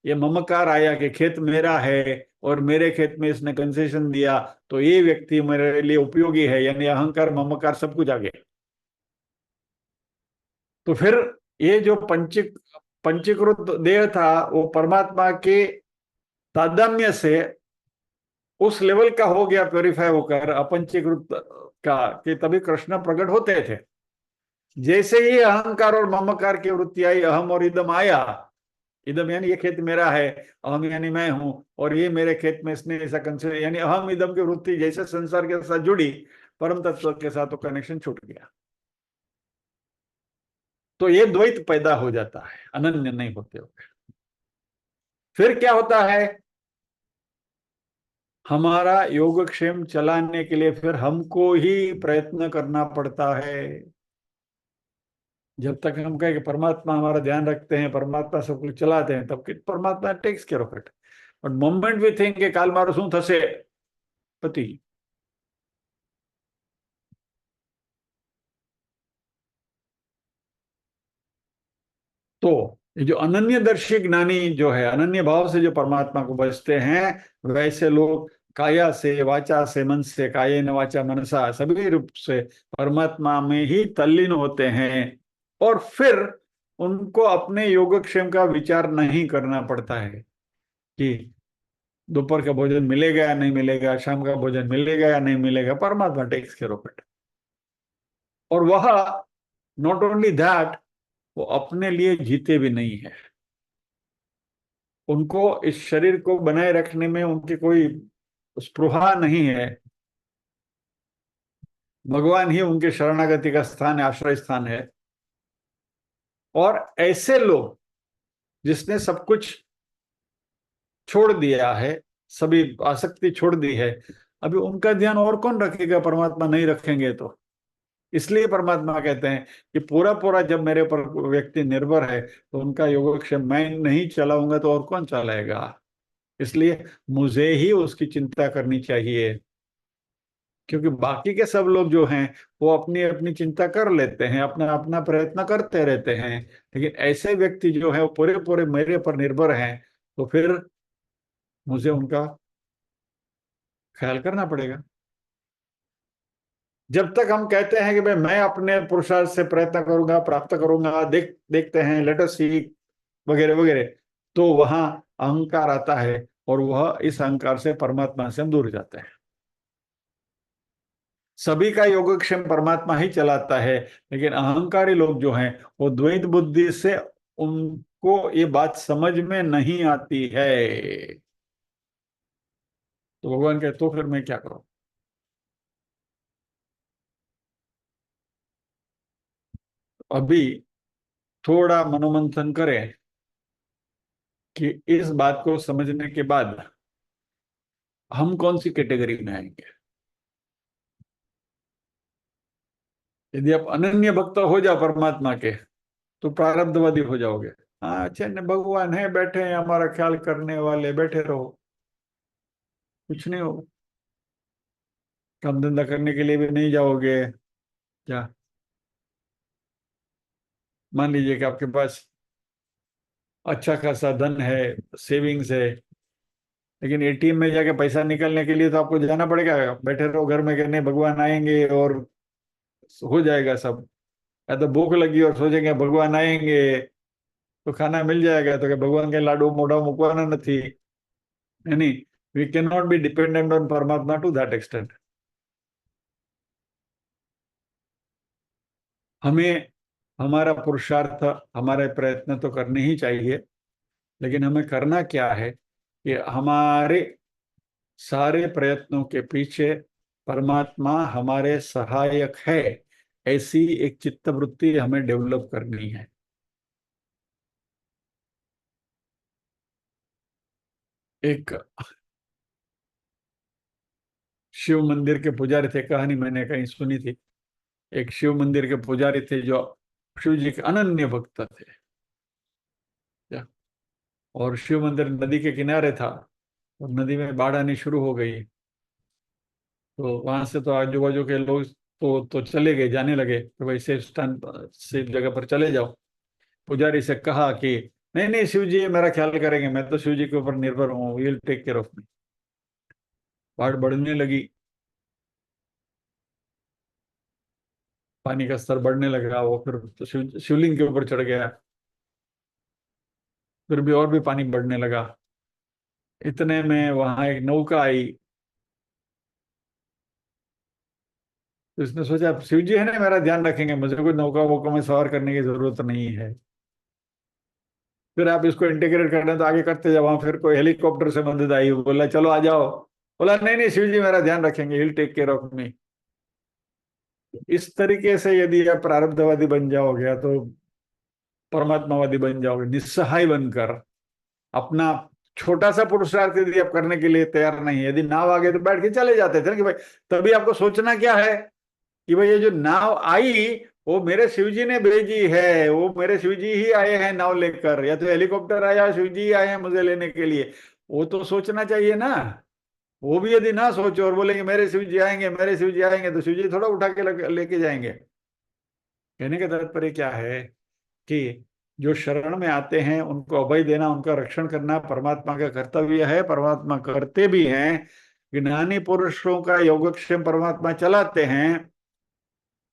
ये ममकार आया कि खेत मेरा है और मेरे खेत में इसने कंसेशन दिया, तो ये व्यक्ति मेरे लिए उपयोगी है, यानी अहंकार ममकार सब कुछ आ गया। तो फिर ये जो पंचीकृत देह था वो परमात्मा के तादात्म्य से उस लेवल का हो गया, प्योरीफाई होकर अपंचीकृत का, कि तभी कृष्ण प्रकट होते थे। जैसे ही अहंकार और ममकार की वृत्ति आई, अहम और इदम आया, इदम यानी ये खेत मेरा है, अहम यानी मैं हूं, और ये मेरे खेत में इसने ऐसा कंसिडर, यानी अहम इदम की वृत्ति जैसे संसार के साथ जुड़ी, परम तत्व के साथ तो कनेक्शन छूट गया। तो ये द्वैत पैदा हो जाता है, अनन्य नहीं होते हो। फिर क्या होता है, हमारा योगक्षेम चलाने के लिए फिर हमको ही प्रयत्न करना पड़ता है। जब तक हम कहें कि परमात्मा हमारा ध्यान रखते हैं, परमात्मा सब कुछ चलाते हैं, तब कि परमात्मा takes care of it. But moment we think कि काल मारो शू थशे पति, तो ये जो अनन्यदर्शी ज्ञानी जो है, अनन्य भाव से जो परमात्मा को बचते हैं, वैसे लोग काया से वाचा से मन से, कायेन वाचा मनसा सभी रूप से परमात्मा में ही तल्लीन होते हैं। और फिर उनको अपने योगक्षेम का विचार नहीं करना पड़ता है कि दोपहर का भोजन मिलेगा या नहीं मिलेगा, शाम का भोजन मिलेगा या नहीं मिलेगा, परमात्मा टेक्स केयर ऑफ इट। और वह नॉट ओनली दैट, वो अपने लिए जीते भी नहीं है। उनको इस शरीर को बनाए रखने में उनकी कोई स्पृहा नहीं है। भगवान ही उनके शरणागति का स्थान है, आश्रय स्थान है। और ऐसे लोग जिसने सब कुछ छोड़ दिया है, सभी आसक्ति छोड़ दी है, अभी उनका ध्यान और कौन रखेगा, परमात्मा नहीं रखेंगे तो। इसलिए परमात्मा कहते हैं कि पूरा पूरा जब मेरे पर व्यक्ति निर्भर है तो उनका योगक्षेम मैं नहीं चलाऊंगा तो और कौन चलाएगा। इसलिए मुझे ही उसकी चिंता करनी चाहिए। क्योंकि बाकी के सब लोग जो हैं वो अपनी अपनी चिंता कर लेते हैं, अपना अपना प्रयत्न करते रहते हैं, लेकिन ऐसे व्यक्ति जो है वो पूरे पूरे मेरे पर निर्भर हैं, तो फिर मुझे उनका ख्याल करना पड़ेगा। जब तक हम कहते हैं कि भाई मैं अपने पुरुषार्थ से प्रयत्न करूंगा, प्राप्त करूंगा, देखते हैं, लेट अस सी, वगैरह वगैरह, तो वहां अहंकार आता है, और वह इस अहंकार से, परमात्मा से हम दूर जाते हैं। सभी का योगक्षेम परमात्मा ही चलाता है, लेकिन अहंकारी लोग जो हैं वो द्वैत बुद्धि से, उनको ये बात समझ में नहीं आती है। तो भगवान कहते तो फिर मैं क्या करूं? अभी थोड़ा मनोमंथन करें कि इस बात को समझने के बाद हम कौन सी कैटेगरी में आएंगे। यदि आप अनन्य भक्त हो जाओ परमात्मा के, तो प्रारब्धवादी हो जाओगे। हाँ, अच्छा न, भगवान है, बैठे हैं हमारा ख्याल करने वाले, बैठे रहो, कुछ नहीं हो। काम धंधा करने के लिए भी नहीं जाओगे क्या? मान लीजिए कि आपके पास अच्छा खासा धन है, सेविंग्स है, लेकिन एटीएम में जाके पैसा निकालने के लिए तो आपको जाना पड़ेगा। बैठे रहो घर में, कहने भगवान आएंगे और हो जाएगा सब। या तो भूख लगी और सोचेंगे भगवान आएंगे तो खाना मिल जाएगा, तो क्या भगवान के लाडू मोढ़ा मुकवाना नहीं? नहीं, we can not be dependent on परमात्मा टू दैट एक्सटेंट। हमें हमारा पुरुषार्थ, हमारे प्रयत्न तो करने ही चाहिए, लेकिन हमें करना क्या है कि हमारे सारे प्रयत्नों के पीछे परमात्मा हमारे सहायक है, ऐसी एक चित्त वृत्ति हमें डेवलप करनी है। एक शिव मंदिर के पुजारी थे, कहानी मैंने कहीं सुनी थी। एक शिव मंदिर के पुजारी थे जो शिव जी के अनन्य भक्त थे। क्या? और शिव मंदिर नदी के किनारे था, और नदी में बाढ़ आनी शुरू हो गई। तो वहां से तो आजू बाजू के लोग तो चले गए, जाने लगे कि भाई सेफ स्थान, सेफ जगह पर चले जाओ। पुजारी से कहा कि नहीं नहीं, शिव जी मेरा ख्याल करेंगे, मैं तो शिव जी के ऊपर निर्भर हूँ, will take care of me. बाढ़ बढ़ने लगी, पानी का स्तर बढ़ने लगा, वो फिर तो शिवलिंग के ऊपर चढ़ गया, फिर भी और भी पानी बढ़ने लगा। इतने में वहां एक नौका आई। तो इसने सोचा अब शिव जी है ना, मेरा ध्यान रखेंगे, मुझे कोई नौका वोका में सवार करने की जरूरत नहीं है। फिर आप इसको इंटीग्रेट कर रहे हैं तो आगे करते जाओ। वहां फिर कोई हेलीकॉप्टर से मदद आई, बोला चलो आ जाओ। बोला नहीं नहीं, शिव जी मेरा ध्यान रखेंगे, हिल टेक केयर ऑफ मी। इस तरीके से यदि आप प्रारब्धवादी बन जाओगे तो परमात्मावादी बन जाओगे, निस्सहाय बनकर। अपना छोटा सा पुरुषार्थ यदि आप करने के लिए तैयार नहीं है, यदि नाव आगे तो बैठ के चले जाते थे ना कि भाई, तभी आपको सोचना क्या है कि भाई ये जो नाव आई वो मेरे शिवजी ने भेजी है, वो मेरे शिवजी ही आए हैं नाव लेकर, या तो हेलीकॉप्टर आया, शिवजी ही आए हैं मुझे लेने के लिए। वो तो सोचना चाहिए ना। वो भी यदि ना सोचे और बोलेंगे मेरे शिवजी आएंगे, मेरे शिवजी आएंगे, तो शिवजी थोड़ा उठा के लेके जाएंगे। कहने का तात्पर्य क्या है कि जो शरण में आते हैं उनको अभय देना, उनका रक्षण करना परमात्मा का कर्तव्य है, परमात्मा करते भी हैं। ज्ञानी पुरुषों का योगक्षेम परमात्मा चलाते हैं,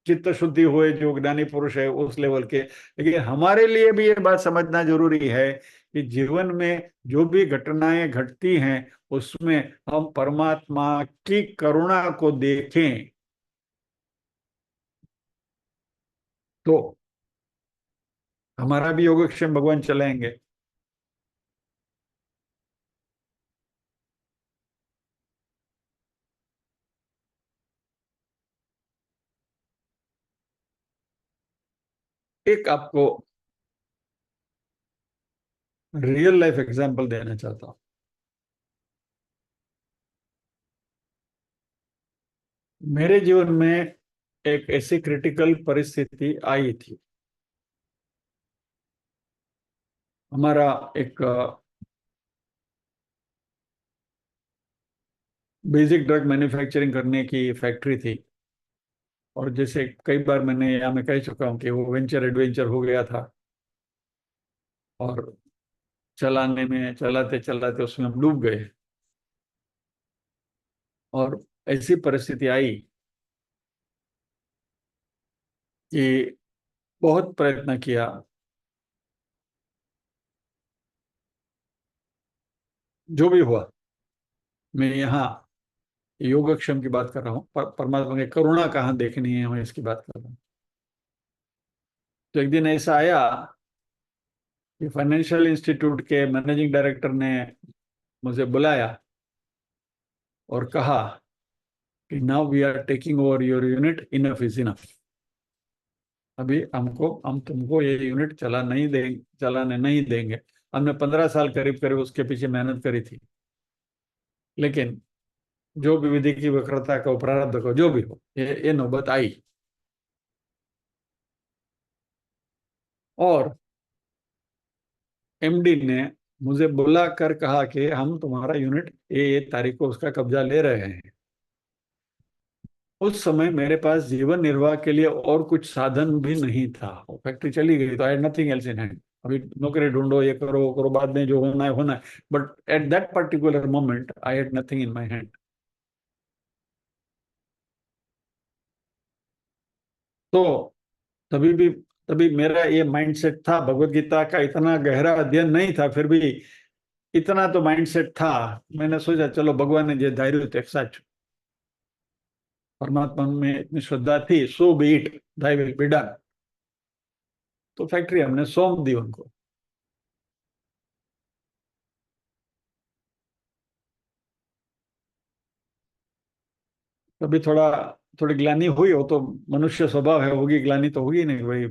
चित्त शुद्धि हुए जो ज्ञानी पुरुष है उस लेवल के। लेकिन हमारे लिए भी ये बात समझना जरूरी है कि जीवन में जो भी घटनाएं घटती हैं उसमें हम परमात्मा की करुणा को देखें, तो हमारा भी योगक्षेम भगवान चलाएंगे। एक आपको रियल लाइफ एग्जांपल देना चाहता हूँ। मेरे जीवन में एक ऐसी क्रिटिकल परिस्थिति आई थी। हमारा एक बेसिक ड्रग मैन्युफैक्चरिंग करने की फैक्ट्री थी। और जैसे कई बार मैंने यहाँ में कह चुका हूँ कि वो वेंचर एडवेंचर हो गया था, और चलाने में चलाते चलाते उसमें हम डूब गए। और ऐसी परिस्थिति आई कि बहुत प्रयत्न किया। जो भी हुआ, मैं यहाँ योगक्षेम की बात कर रहा हूँ, परमात्मा की करुणा कहाँ देखनी है, मैं इसकी बात कर रहा हूँ। तो एक दिन ऐसा आया कि फाइनेंशियल इंस्टीट्यूट के मैनेजिंग डायरेक्टर ने मुझे बुलाया और कहा कि now we are taking over your unit, enough is enough. अभी हम तुमको ये यूनिट चलाने नहीं देंगे। हमने 15 साल करीब करीब उसके पीछे मेहनत करी थी, लेकिन जो भी विधि की वक्रता का प्रारब्ध को जो भी हो, ये नौबत आई। और एमडी ने मुझे बुला कर कहा कि हम तुम्हारा यूनिट ये तारीख को उसका कब्जा ले रहे हैं। उस समय मेरे पास जीवन निर्वाह के लिए और कुछ साधन भी नहीं था। वो फैक्ट्री चली गई तो I had nothing else in hand. अभी नौकरी ढूंढो, ये करो वो करो, बाद में जो होना है होना है। But at that particular moment I had nothing in my hand. तो तभी भी तभी मेरा ये माइंडसेट था। भगवत गीता का इतना गहरा अध्ययन नहीं था, फिर भी इतना तो माइंडसेट था। मैंने सोचा चलो भगवान ने जो धार्य थे सच, परमात्मा में इतनी श्रद्धा थी, so be it, thy will be done. तो फैक्ट्री हमने सौंप दी उनको। तभी थोड़ी ग्लानि हुई, हो तो मनुष्य स्वभाव है, होगी ग्लानि तो होगी नहीं भाई।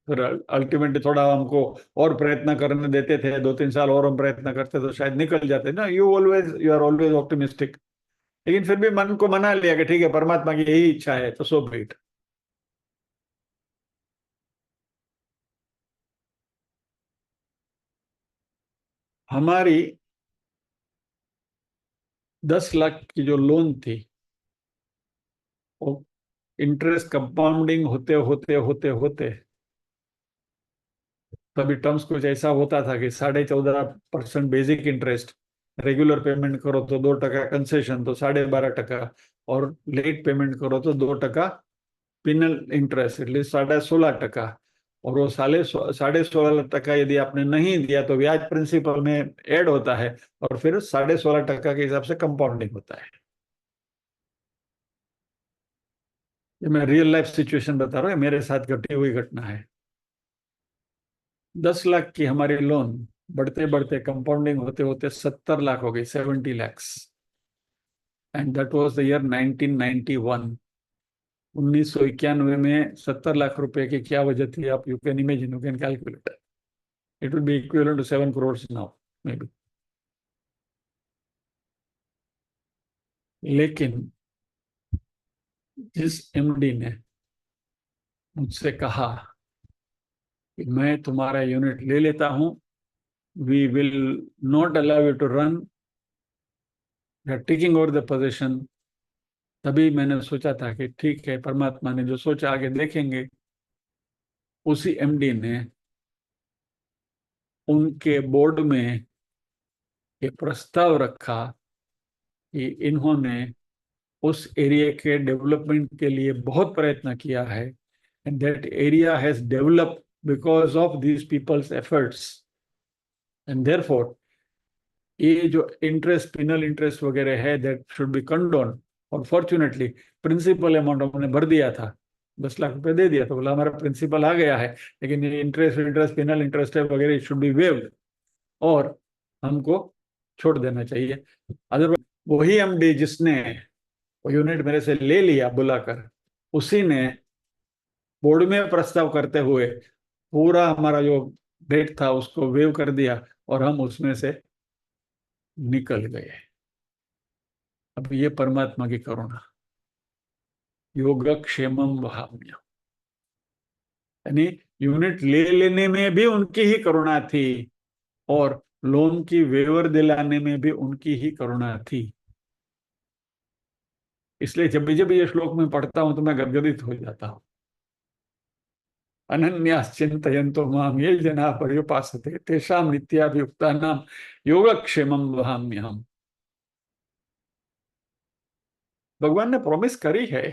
फिर अल्टीमेटली थोड़ा हमको और प्रयत्न करने देते थे, 2-3 साल और हम प्रयत्न करते तो शायद निकल जाते ना। You are always optimistic. लेकिन फिर भी मन को मना लिया कि ठीक है, परमात्मा की यही इच्छा है तो सो बी इट। हमारी 10 लाख की जो लोन थी, वो इंटरेस्ट कंपाउंडिंग होते होते होते होते तभी टर्म्स कुछ ऐसा होता था कि 14.5% बेसिक इंटरेस्ट, रेगुलर पेमेंट करो तो 2% कंसेशन तो 12.5%, और लेट पेमेंट करो तो 2% पिनल इंटरेस्ट, એટલે 16.5%। और वो 16.5% यदि आपने नहीं दिया तो ब्याज प्रिंसिपल में ऐड होता है, और फिर 16.5% के हिसाब से कंपाउंडिंग होता है। ये मैं रियल लाइफ सिचुएशन बता रहा हूँ, मेरे साथ घटी हुई घटना है। 10 लाख की हमारी लोन बढ़ते बढ़ते कंपाउंडिंग होते होते 70 लाख हो गई, 70 lakhs. And that was the year 1991। 1991 में 70 लाख रुपए की क्या वजह थी, आप you can imagine, you can calculate. It will be equivalent to 7 crore now, maybe. लेकिन जिस एमडी ने मुझसे कहा कि मैं तुम्हारा यूनिट ले लेता हूं, we will not allow you to run, we are taking over the position, तभी मैंने सोचा था कि ठीक है, परमात्मा ने जो सोचा आगे देखेंगे। उसी एमडी ने उनके बोर्ड में ये प्रस्ताव रखा कि इन्होंने उस एरिया के डेवलपमेंट के लिए बहुत प्रयत्न किया है, and that area has developed because of these peoples efforts, and therefore ये जो इंटरेस्ट, पिनल इंटरेस्ट वगैरह है, दैट शुड बी कंडोन। और फॉर्चुनेटली प्रिंसिपल अमाउंट हमने भर दिया था, 10 लाख रुपए दे दिया, तो बोला हमारा प्रिंसिपल आ गया है, लेकिन ये इंटरेस्ट इंटरेस्ट पिनल इंटरेस्ट है वगैरह शुड बी वेव्ड, और हमको छोड़ देना चाहिए। अदरवाइज वही एमडी जिसने वो यूनिट मेरे से ले लिया बुलाकर, उसी ने बोर्ड में प्रस्ताव करते हुए पूरा हमारा जो डेट था उसको वेव कर दिया, और हम उसमें से निकल गए। अब ये परमात्मा की करुणा, योगक्षेमम वहाम्य। यानी यूनिट ले लेने में भी उनकी ही करुणा थी, और लोन की वेवर दिलाने में भी उनकी ही करुणा थी। इसलिए जब भी ये श्लोक में पढ़ता हूं तो मैं गदगदित हो जाता हूँ। अनन्याश्चिन्तयन्तो माम ये जना पर्युपासते तेषां नित्याभियुक्तानां योगक्षेमं वहाम्यहम्। भगवान ने प्रॉमिस करी है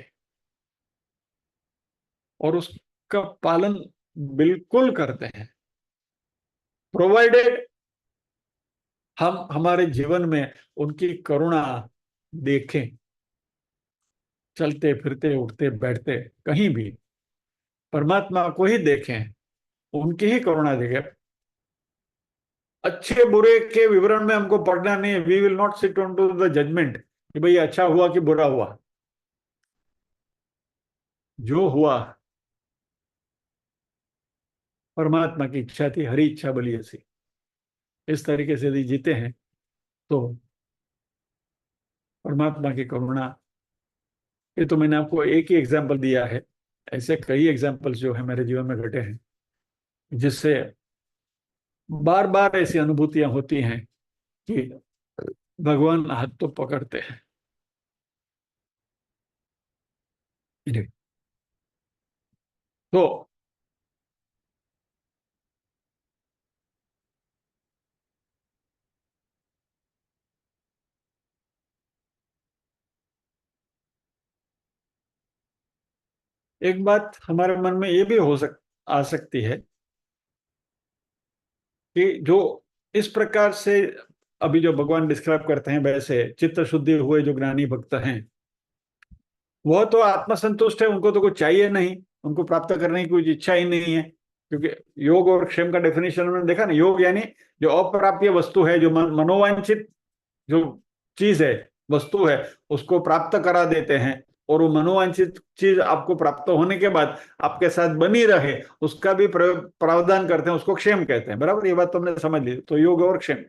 और उसका पालन बिल्कुल करते हैं, प्रोवाइडेड हम हमारे जीवन में उनकी करुणा देखें, चलते फिरते उठते बैठते कहीं भी परमात्मा को ही देखें, उनकी ही करुणा देखें। अच्छे बुरे के विवरण में हमको पढ़ना नहीं है। We will not sit on to the judgement कि भाई अच्छा हुआ कि बुरा हुआ। जो हुआ परमात्मा की इच्छा थी, हरी इच्छा बली ऐसी। इस तरीके से यदि जीते हैं तो परमात्मा की करुणा। ये तो मैंने आपको एक ही एग्जाम्पल दिया है, ऐसे कई एग्जाम्पल्स जो है मेरे जीवन में घटे हैं, जिससे बार बार ऐसी अनुभूतियां होती हैं कि भगवान हाथ तो पकड़ते हैं। तो एक बात हमारे मन में ये भी आ सकती है कि जो इस प्रकार से अभी जो भगवान डिस्क्राइब करते हैं, वैसे चित्त शुद्धि हुए जो ज्ञानी भक्त हैं, वह तो आत्मसंतुष्ट है, उनको तो कुछ चाहिए नहीं, उनको प्राप्त करने की कोई इच्छा ही नहीं है। क्योंकि योग और क्षेम का डेफिनेशन हमने देखा ना, योग यानी जो अप्राप्य वस्तु है, जो मनोवांछित जो चीज है, वस्तु है, उसको प्राप्त करा देते हैं। और वो मनोवांछित चीज आपको प्राप्त होने के बाद आपके साथ बनी रहे, उसका भी प्रावधान करते हैं, उसको क्षेम कहते हैं। बराबर, ये बात तो हमने समझ ली। तो योग और क्षेम।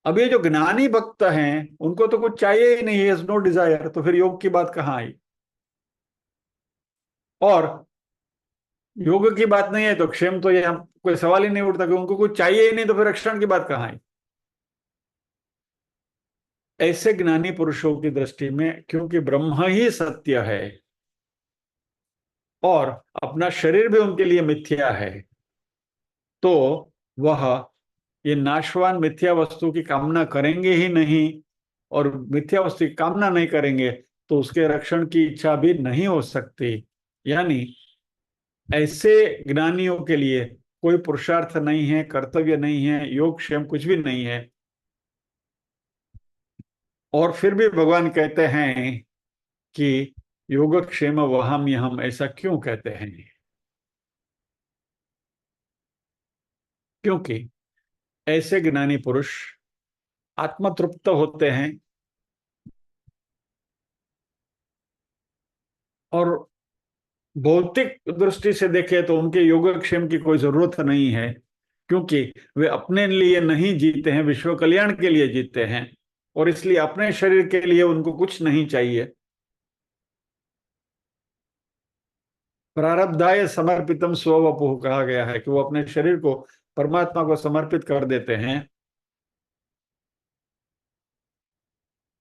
अब ये जो ज्ञानी भक्त हैं, उनको तो कुछ चाहिए ही नहीं, है नो डिजायर, तो फिर योग की बात कहाँ आई? और योग की बात नहीं है तो क्षेम तो ये हम कोई सवाल ही नहीं उठता कि उनको कुछ चाहिए ही नहीं, तो फिर रक्षण की बात कहाँ आई? ऐसे ज्ञानी पुरुषों की दृष्टि में, क्योंकि ब्रह्म ही सत्य है और अपना शरीर भी उनके लिए मिथ्या है, तो वह ये नाशवान मिथ्या वस्तु की कामना करेंगे ही नहीं। और मिथ्या वस्तु की कामना नहीं करेंगे तो उसके रक्षण की इच्छा भी नहीं हो सकती। यानी ऐसे ज्ञानियों के लिए कोई पुरुषार्थ नहीं है, कर्तव्य नहीं है, योग क्षेम कुछ भी नहीं है। और फिर भी भगवान कहते हैं कि योगक्षेम वहाम्यहम्। ऐसा क्यों कहते हैं? क्योंकि ऐसे ज्ञानी पुरुष आत्मतृप्त होते हैं और भौतिक दृष्टि से देखें तो उनके योगक्षेम की कोई जरूरत नहीं है, क्योंकि वे अपने लिए नहीं जीते हैं, विश्व कल्याण के लिए जीते हैं। और इसलिए अपने शरीर के लिए उनको कुछ नहीं चाहिए। प्रारब्धाय समर्पितम स्ववपुः कहा गया है कि वो अपने शरीर को परमात्मा को समर्पित कर देते हैं।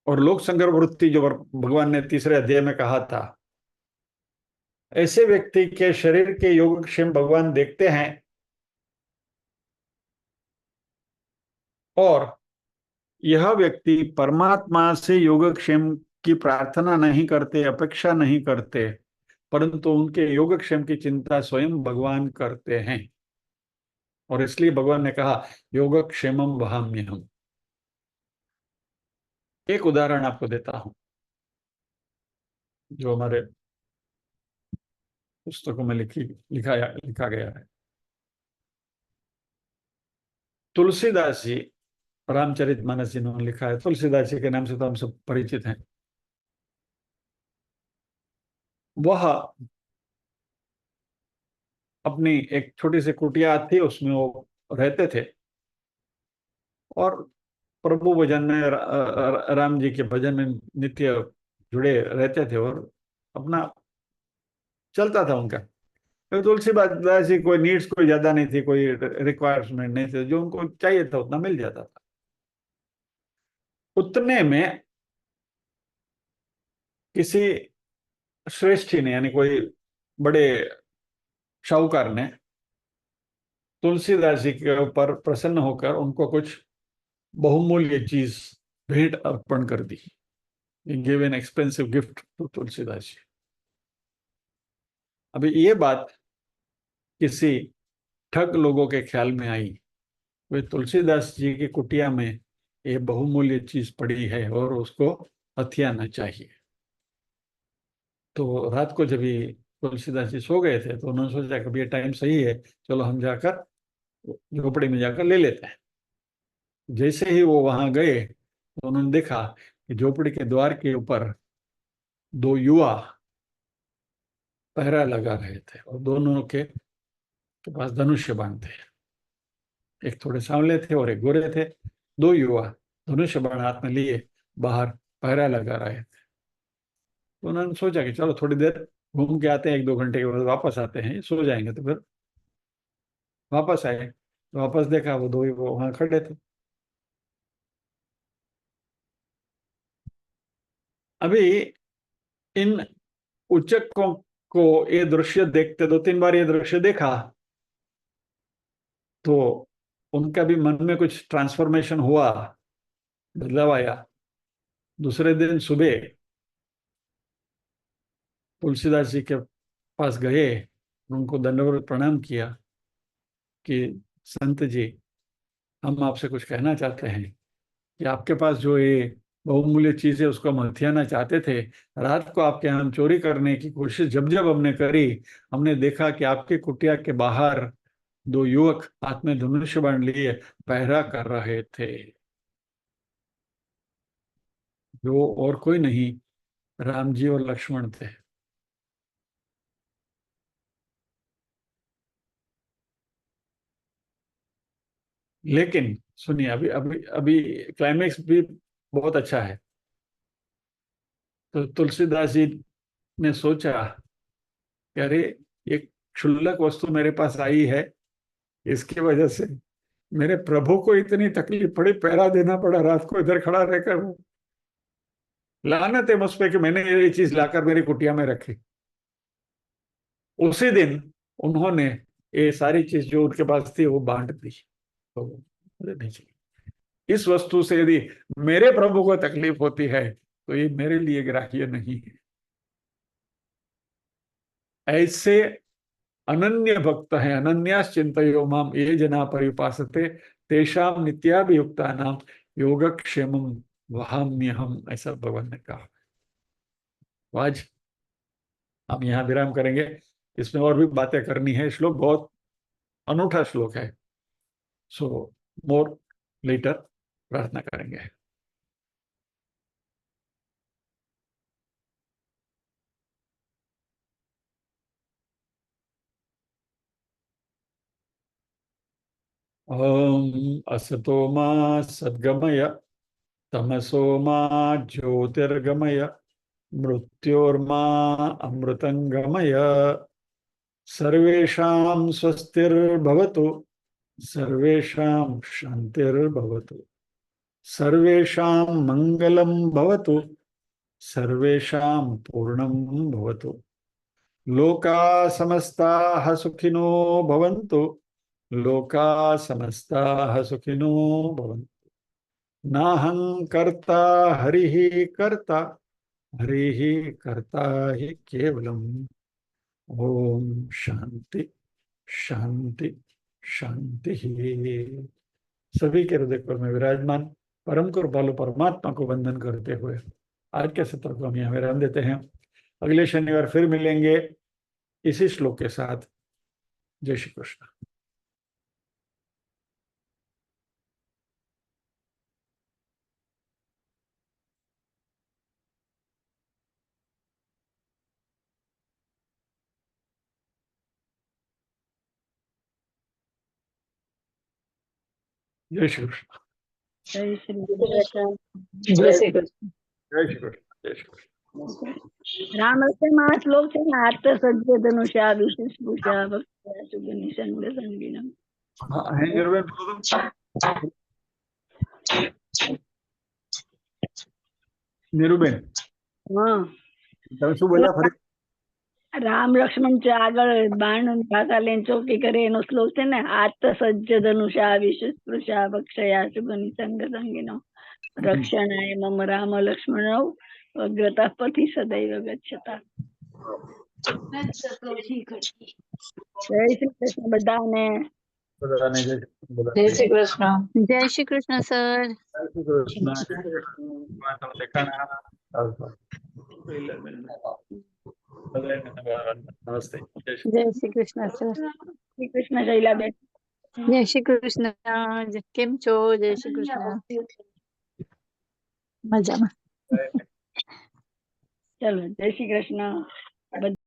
और लोक संग्रह वृत्ति जो भगवान ने तीसरे अध्याय में कहा था, ऐसे व्यक्ति के शरीर के योगक्षेम भगवान देखते हैं और यह व्यक्ति परमात्मा से योगक्षेम की प्रार्थना नहीं करते, अपेक्षा नहीं करते, परंतु उनके योगक्षेम की चिंता स्वयं भगवान करते हैं। और इसलिए भगवान ने कहा योगक्षेमम वहाम्यहम्। एक उदाहरण आपको देता हूं जो हमारे पुस्तकों में लिखा गया है। तुलसीदास जी, रामचरितमानस जिन्होंने लिखा है, तुलसीदास जी के नाम से तो हम सब परिचित हैं। वह अपनी एक छोटी सी कुटिया थी, उसमें वो रहते थे और प्रभु भजन में राम जी के भजन में नित्य जुड़े रहते थे और अपना चलता था उनका। तो तुलसीदास जी कोई नीड्स कोई ज्यादा नहीं थी, कोई रिक्वायरमेंट नहीं थी, जो उनको चाहिए था उतना मिल जाता था। उतने में किसी श्रेष्ठी ने यानी कोई बड़े शाहूकार ने तुलसीदास जी के ऊपर प्रसन्न होकर उनको कुछ बहुमूल्य चीज भेंट अर्पण कर दी। Give an expensive gift to Tulsidas ji. अभी ये बात किसी ठग लोगों के ख्याल में आई, वे तुलसीदास जी की कुटिया में ये बहुमूल्य चीज पड़ी है और उसको हथियाना चाहिए। तो रात को जब ये तुलसीदास जी सो गए थे तो उन्होंने सोचा कि ये टाइम सही है, चलो हम जाकर झोपड़ी में जाकर ले लेते हैं। जैसे ही वो वहां गए तो उन्होंने देखा कि झोपड़ी के द्वार के ऊपर दो युवा पहरा लगा रहे थे और दोनों के पास धनुष्य बाण थे। एक थोड़े सांवले थे और एक गोरे थे। दो युवा धनुष्य बाण हाथ में लिए बाहर पहरा लगा रहे थे। तो उन्होंने सोचा कि चलो थोड़ी देर घूम के आते हैं, 1-2 घंटे के बाद वापस आते हैं, सो जाएंगे। तो फिर वापस आए तो वापस देखा वो दो वो वहां खड़े थे। अभी इन उचक्कों को ये दृश्य देखते, 2-3 बार ये दृश्य देखा तो उनका भी मन में कुछ ट्रांसफॉर्मेशन हुआ, बदलाव आया। दूसरे दिन सुबह तुलसीदास जी के पास गए, उनको दंडवत प्रणाम किया कि संत जी, हम आपसे कुछ कहना चाहते हैं कि आपके पास जो ये बहुमूल्य चीज है उसको हम हथियाना चाहते थे। रात को आपके यहाँ हम चोरी करने की कोशिश जब जब हमने करी, हमने देखा कि आपके कुटिया के बाहर दो युवक हाथ में धनुष्य बाण लिए पहरा कर रहे थे, जो और कोई नहीं, राम जी और लक्ष्मण थे। लेकिन सुनिए, अभी अभी अभी क्लाइमेक्स भी बहुत अच्छा है। तो तुलसीदास जी ने सोचा कि अरे, एक क्षुल्लक वस्तु मेरे पास आई है, इसकी वजह से मेरे प्रभु को इतनी तकलीफ पड़ी, पहरा देना पड़ा रात को इधर खड़ा रहकर। वो लानत है मुझ पे कि मैंने ये चीज लाकर मेरी कुटिया में रखी। उसी दिन उन्होंने ये सारी चीज जो उनके पास थी वो बांट दी। तो बोले, नहीं चाहिए, इस वस्तु से यदि मेरे प्रभु को तकलीफ होती है तो ये मेरे लिए ग्राह्य नहीं है। ऐसे अनन्य भक्त हैं, अनन्यास चिंतयो माम ये जना परिपासते तेषाम नित्याभियुक्ता नाम योगक्षेमम वहाम्यहम, ऐसा भगवान ने कहा। तो आज हम यहाँ विराम करेंगे। इसमें और भी बातें करनी है। श्लोक बहुत अनूठा श्लोक है। सो मोर लेटर प्रार्थना करेंगे। ओम असतो मा सद्गमय तमसो मा ज्योतिर्गमय मृत्योर्मा अमृतंगमय। सर्वेषां स्वस्तिर्भवतु, सर्वेषां शान्तिर्भवतु, सर्वेषां मङ्गलं भवतु, सर्वेषां पूर्णं भवतु। लोका समस्ताः सुखिनो भवन्तु, लोका समस्ताः सुखिनो भवन्तु। नाहं कर्ता हरिः कर्ता, हरिः कर्ता हि केवलम्। ओम शांति शांति शांति। सभी के हृदय पर में विराजमान परम कृपालु परमात्मा को वंदन करते हुए आज के सत्र को हम यहाँ विराम देते हैं। अगले शनिवार फिर मिलेंगे इसी श्लोक के साथ। जय श्री कृष्ण। जय श्री कृष्ण। जय श्री कृष्ण। जय श्री कृष्ण। जय श्री कृष्ण। जय श्री कृष्ण। रामस्य महाश्लोक से आत्म सज्ज धनुषा विशुष्भुषा भक्त्या सुगुनि संग संगिनम। हाँ है निर्वेद निरुबेन। हाँ તમે શું બોલ્યા ફરી? રામ લક્ષ્મણ આગળ બાણ ભાષા લઈને ચોકી કરે એનો શ્લોક છે ને, આત સજ્જ ધનુષા વિશેષ સ્પૃશા ભક્ષયા શુગની સંગ સંગીનો રક્ષણાય મમ રામ લક્ષ્મણો અગ્રતા પતિ સદૈવ ગચ્છતા. જય શ્રી કૃષ્ણ બધાને. બધાને જય જય શ્રી કૃષ્ણ. જય શ્રી કૃષ્ણ સર. શ્રી કૃષ્ણ. તમે દેખાણા. નમસ્તે. જય શ્રી કૃષ્ણ સર. શ્રી કૃષ્ણ શૈલાબેન. જય શ્રી કૃષ્ણ. કેમ છો? જય શ્રી કૃષ્ણ. મજામાં. ચલો જય શ્રી કૃષ્ણ.